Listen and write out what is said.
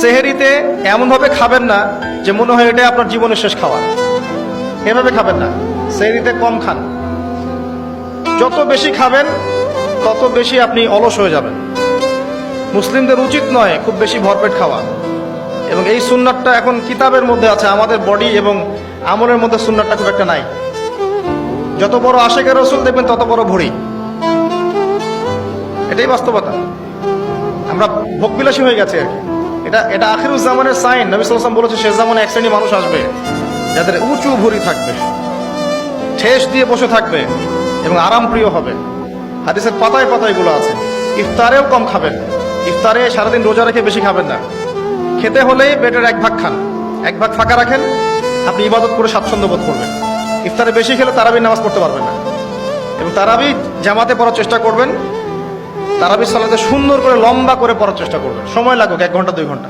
সেহেরিতে এমনভাবে খাবেন না যে মনে হয় এটা আপনার জীবনের শেষ খাওয়া। এভাবে খাবেন না, সেহেরিতে কম খান। যত বেশি খাবেন তত বেশি আপনি অলস হয়ে যাবেন। মুসলিমদের উচিত নয় খুব বেশি ভরপেট খাওয়া। এবং এই সুন্নাতটা এখন কিতাবের মধ্যে আছে, আমাদের বডি এবং আমলের মধ্যে সুন্নাতটা খুব একটা নাই। যত বড় আশেকে রসুল দেখবেন তত বড় ভরি, এটাই বাস্তবতা। আমরা ভোগবিলাসী হয়ে গেছে আর কি। এটা আখিরুজ্জামানের সাইন। নবী সাল্লাল্লাহু আলাইহি ওয়াসাল্লাম বলেছে শেষ জামানে এক শ্রেণী মানুষ আসবে যাদের উঁচু ভুঁড়ি থাকবে, ঠেস দিয়ে বসে থাকবে এবং আরাম প্রিয় হবে। হাদিসের পাতায় পাতায় এগুলো আছে। ইফতারেও কম খাবেন, ইফতারে সারাদিন রোজা রেখে বেশি খাবেন না। খেতে হলেই পেটের এক ভাগ খান, এক ভাগ ফাঁকা রাখেন, আপনি ইবাদত করে স্বাচ্ছন্দ্য বোধ করবেন। ইফতারে বেশি খেলে তারাবির নামাজ পড়তে পারবেন না। এবং তারাবি জামাতে পড়ার চেষ্টা করবেন, তারাবি সালাতে সুন্দর করে লম্বা করে পড়ার চেষ্টা করবেন, সময় লাগুক 1 ঘন্টা 2 ঘন্টা।